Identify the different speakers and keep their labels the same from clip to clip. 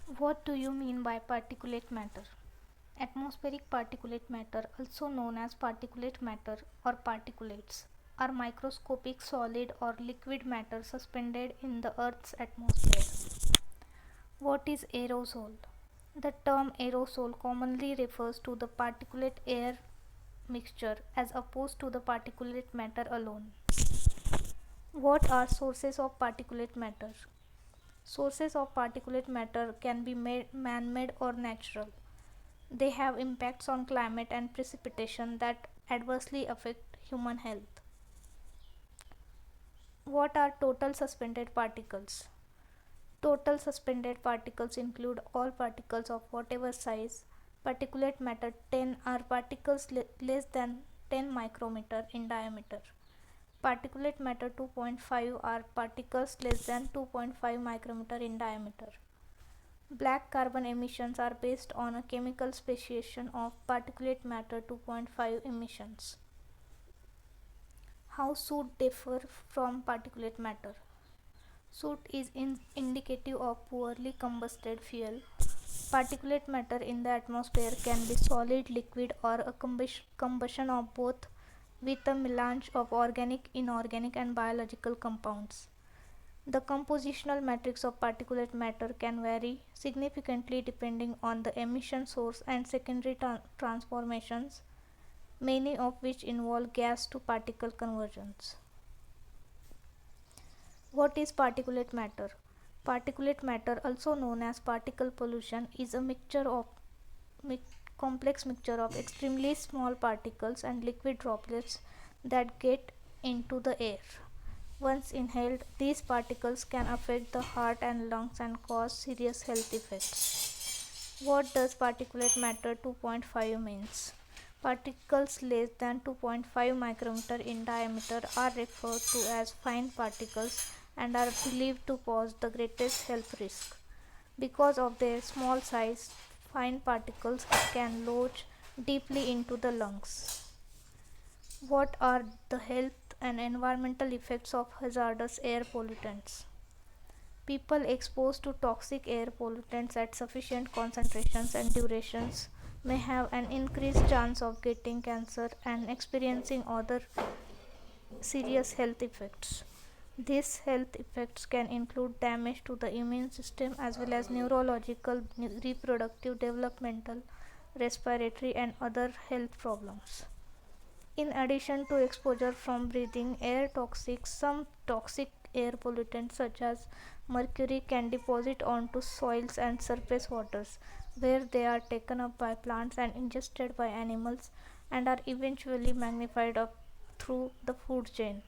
Speaker 1: What do you mean by particulate matter? Atmospheric particulate matter, also known as particulate matter or particulates, are microscopic solid or liquid matter suspended in the Earth's atmosphere. What is aerosol? The term aerosol commonly refers to the particulate air mixture as opposed to the particulate matter alone. What are sources of particulate matter? Sources of particulate matter can be man-made or natural. They have impacts on climate and precipitation that adversely affect human health. What are total suspended particles? Total suspended particles include all particles of whatever size. Particulate matter 10 are particles less than 10 micrometer in diameter. Particulate matter 2.5 are particles less than 2.5 micrometer in diameter. Black carbon emissions are based on a chemical speciation of particulate matter 2.5 emissions. How soot differ from particulate matter? Soot is indicative of poorly combusted fuel. Particulate matter in the atmosphere can be solid, liquid, or a combustion of both with a melange of organic, inorganic, and biological compounds. The compositional matrix of particulate matter can vary significantly depending on the emission source and secondary transformations, many of which involve gas to particle conversions. What is particulate matter? Particulate matter, also known as particle pollution, is a complex mixture of extremely small particles and liquid droplets that get into the air. Once inhaled, these particles can affect the heart and lungs and cause serious health effects. What does particulate matter 2.5 means? Particles less than 2.5 micrometer in diameter are referred to as fine particles and are believed to pose the greatest health risk. Because of their small size, fine particles can lodge deeply into the lungs. What are the health and environmental effects of hazardous air pollutants? People exposed to toxic air pollutants at sufficient concentrations and durations may have an increased chance of getting cancer and experiencing other serious health effects. These health effects can include damage to the immune system as well as neurological, reproductive, developmental, respiratory, and other health problems. In addition to exposure from breathing air toxics, some toxic air pollutants such as mercury can deposit onto soils and surface waters, where they are taken up by plants and ingested by animals and are eventually magnified up through the food chain.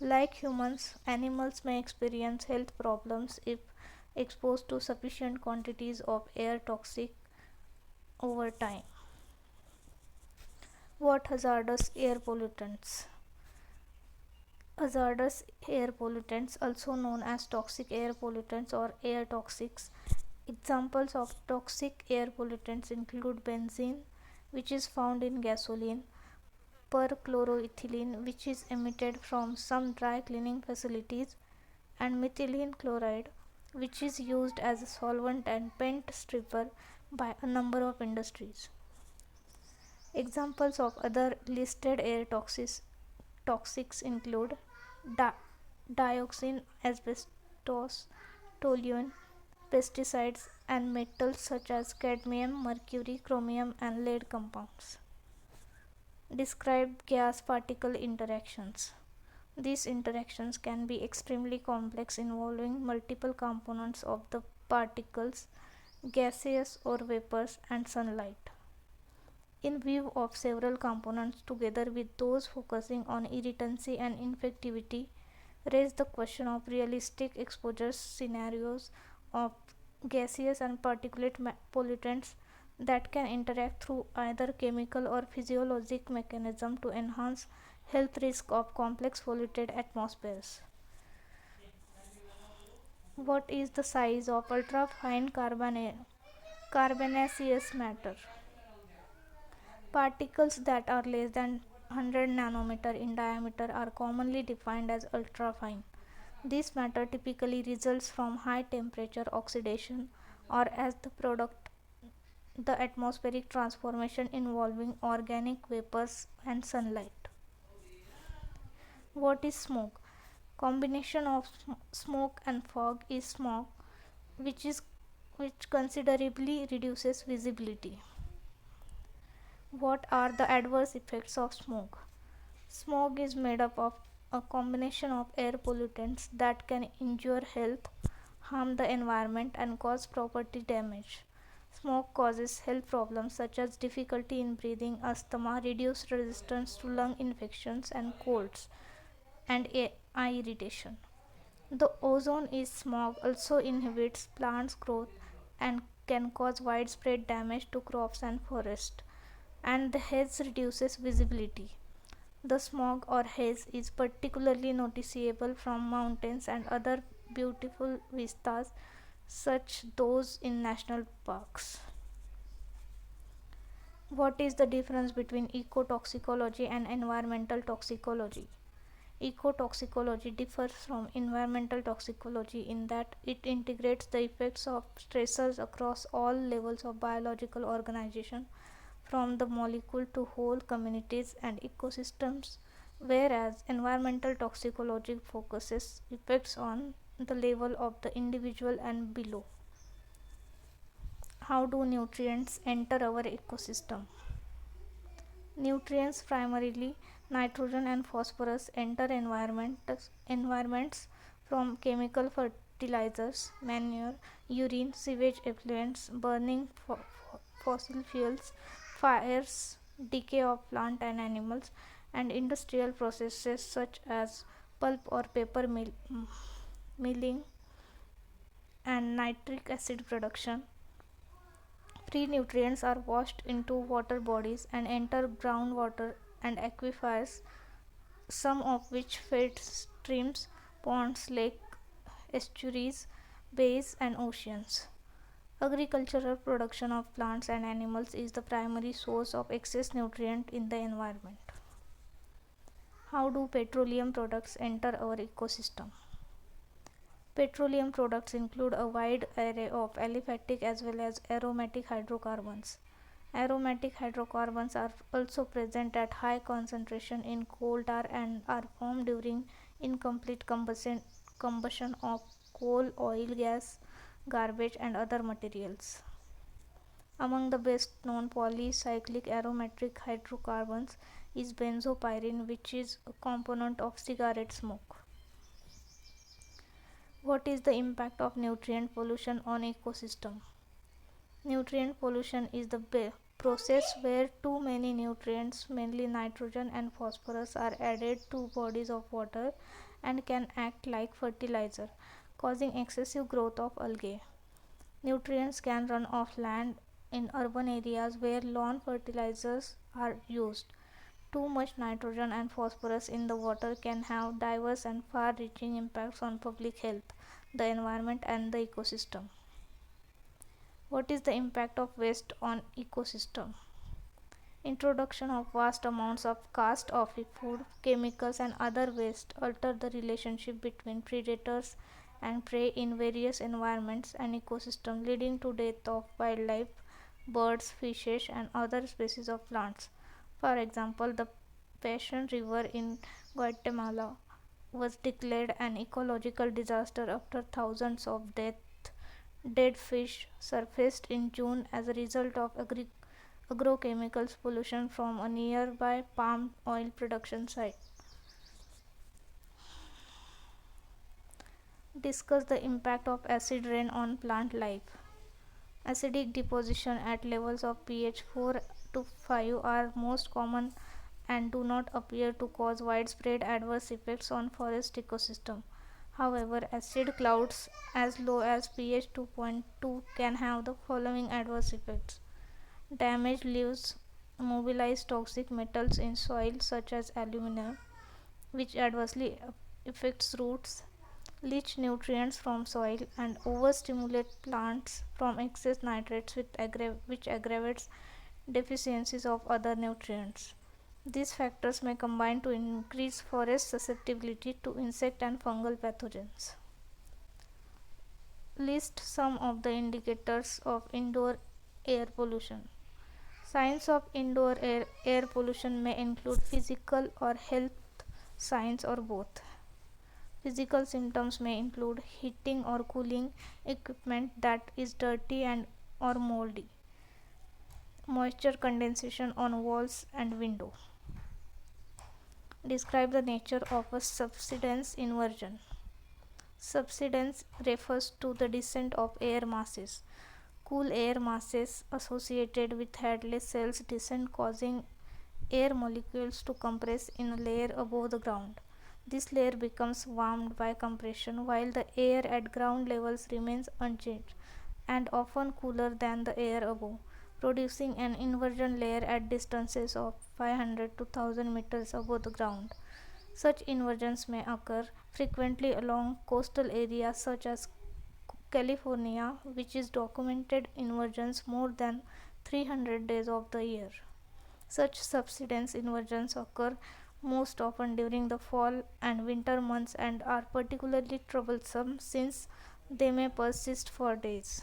Speaker 1: Like humans, animals may experience health problems if exposed to sufficient quantities of air toxic over time. What hazardous air pollutants? Hazardous air pollutants, also known as toxic air pollutants or air toxics. Examples of toxic air pollutants include benzene, which is found in gasoline, perchloroethylene, which is emitted from some dry cleaning facilities, and methylene chloride, which is used as a solvent and paint stripper by a number of industries. Examples of other listed air toxics include di- dioxin, asbestos, toluene, pesticides, and metals such as cadmium, mercury, chromium, and lead compounds. Describe gas particle interactions. These interactions can be extremely complex, involving multiple components of the particles, gaseous or vapors, and sunlight. In view of several components, together with those focusing on irritancy and infectivity, raise the question of realistic exposure scenarios of gaseous and particulate pollutants that can interact through either chemical or physiologic mechanism to enhance health risk of complex polluted atmospheres. What is the size of ultrafine carbonaceous matter? Particles that are less than 100 nanometer in diameter are commonly defined as ultrafine. This matter typically results from high temperature oxidation or as the product the atmospheric transformation involving organic vapors and sunlight. What is smoke? Combination of smoke and fog is smog, which is which considerably reduces visibility. What are the adverse effects of smoke? Smog is made up of a combination of air pollutants that can injure health, harm the environment, and cause property damage. Smoke causes health problems such as difficulty in breathing, asthma, reduced resistance to lung infections and colds, and eye irritation. The ozone is smog also inhibits plants' growth and can cause widespread damage to crops and forests, and the haze reduces visibility. The smog or haze is particularly noticeable from mountains and other beautiful vistas, such those in national parks. What is the difference between ecotoxicology and environmental toxicology? Ecotoxicology differs from environmental toxicology in that it integrates the effects of stressors across all levels of biological organization, from the molecule to whole communities and ecosystems, whereas environmental toxicology focuses effects on the level of the individual and below. How do nutrients enter our ecosystem? Nutrients, primarily nitrogen and phosphorus, enter environments from chemical fertilizers, manure, urine, sewage effluents, burning fossil fuels, fires, decay of plant and animals, and industrial processes such as pulp or paper milling and nitric acid production. Free nutrients are washed into water bodies and enter groundwater and aquifers, some of which feed streams, ponds, lakes, estuaries, bays, and oceans. Agricultural production of plants and animals is the primary source of excess nutrient in the environment. How do petroleum products enter our ecosystem? Petroleum products include a wide array of aliphatic as well as aromatic hydrocarbons. Aromatic hydrocarbons are also present at high concentration in coal tar and are formed during incomplete combustion of coal, oil, gas, garbage, and other materials. Among the best known polycyclic aromatic hydrocarbons is benzopyrene, which is a component of cigarette smoke. What is the impact of nutrient pollution on ecosystem? Nutrient pollution is the process where too many nutrients, mainly nitrogen and phosphorus, are added to bodies of water and can act like fertilizer, causing excessive growth of algae. Nutrients can run off land in urban areas where lawn fertilizers are used. Too much nitrogen and phosphorus in the water can have diverse and far reaching impacts on public health, the environment, and the ecosystem. What is the impact of waste on ecosystem? Introduction of vast amounts of cast off food, chemicals, and other waste alter the relationship between predators and prey in various environments and ecosystems, leading to death of wildlife, birds, fishes, and other species of plants. For example, the Passion River in Guatemala was declared an ecological disaster after thousands of dead fish surfaced in June as a result of agrochemicals pollution from a nearby palm oil production site. Discuss the impact of acid rain on plant life. Acidic deposition at levels of pH 4 to 5 are most common and do not appear to cause widespread adverse effects on forest ecosystem. However, acid clouds as low as pH 2.2 can have the following adverse effects. Damaged leaves mobilize toxic metals in soil such as aluminum, which adversely affects roots, leach nutrients from soil, and overstimulate plants from excess nitrates, which aggravates deficiencies of other nutrients. These factors may combine to increase forest susceptibility to insect and fungal pathogens. List some of the indicators of indoor air pollution. Signs of indoor air pollution may include physical or health signs or both. Physical symptoms may include heating or cooling equipment that is dirty and or moldy, moisture condensation on walls and window. Describe the nature of a subsidence inversion. Subsidence refers to the descent of air masses. Cool air masses associated with headless cells descend, causing air molecules to compress in a layer above the ground. This layer becomes warmed by compression while the air at ground levels remains unchanged and often cooler than the air above, producing an inversion layer at distances of 500 to 1000 meters above the ground. Such inversions may occur frequently along coastal areas such as California, which is documented inversions more than 300 days of the year. Such subsidence inversions occur most often during the fall and winter months and are particularly troublesome since they may persist for days.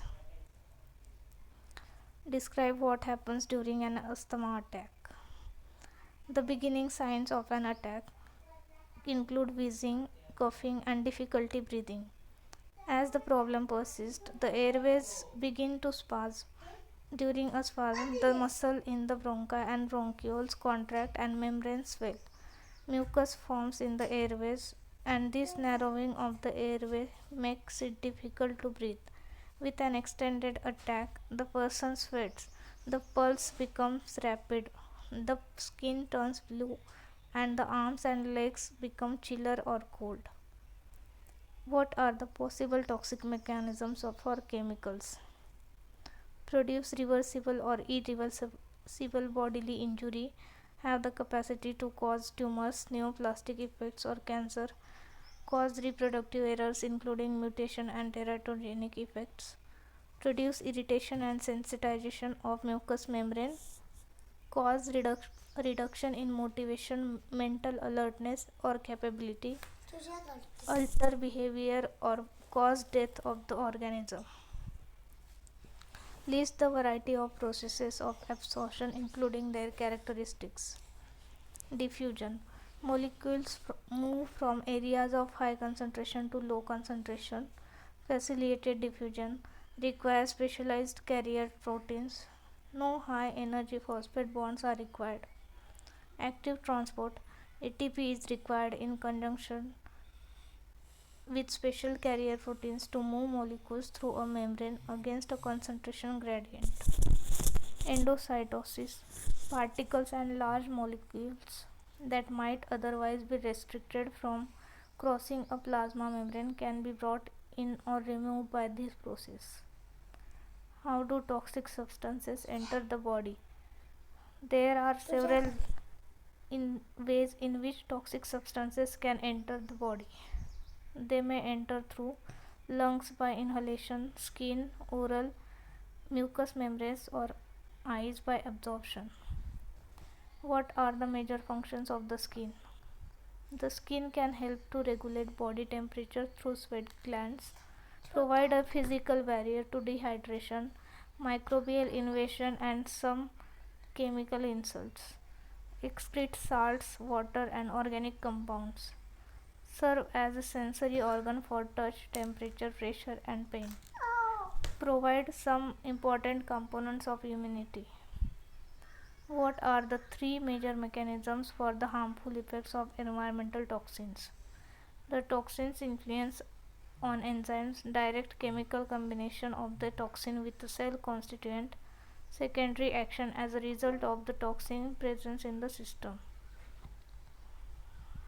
Speaker 1: Describe what happens during an asthma attack. The beginning signs of an attack include wheezing, coughing, and difficulty breathing. As the problem persists, the airways begin to spasm. During a spasm, the muscle in the bronchi and bronchioles contract and membranes swell. Mucus forms in the airways, and this narrowing of the airway makes it difficult to breathe. With an extended attack, the person sweats, the pulse becomes rapid, the skin turns blue, and the arms and legs become chiller or cold. What are the possible toxic mechanisms for chemicals? Produce reversible or irreversible bodily injury, have the capacity to cause tumors, neoplastic effects, or cancer, cause reproductive errors including mutation and teratogenic effects, produce irritation and sensitization of mucous membrane, cause reduction in motivation, mental alertness, or capability, alter behavior, or cause death of the organism. List the variety of processes of absorption including their characteristics. Diffusion. Molecules move from areas of high concentration to low concentration. Facilitated diffusion requires specialized carrier proteins. No high energy phosphate bonds are required. Active transport. ATP is required in conjunction with special carrier proteins to move molecules through a membrane against a concentration gradient. Endocytosis. Particles and large molecules that might otherwise be restricted from crossing a plasma membrane can be brought in or removed by this process. How do toxic substances enter the body? There are several ways in which toxic substances can enter the body. They may enter through lungs by inhalation, skin, oral, mucous membranes, or eyes by absorption. What are the major functions of the skin? The skin can help to regulate body temperature through sweat glands, provide a physical barrier to dehydration, microbial invasion, and some chemical insults, excrete salts, water, and organic compounds, serve as a sensory organ for touch, temperature, pressure, and pain, provide some important components of immunity. What are the three major mechanisms for the harmful effects of environmental toxins? The toxins influence on enzymes, direct chemical combination of the toxin with the cell constituent, secondary action as a result of the toxin presence in the system.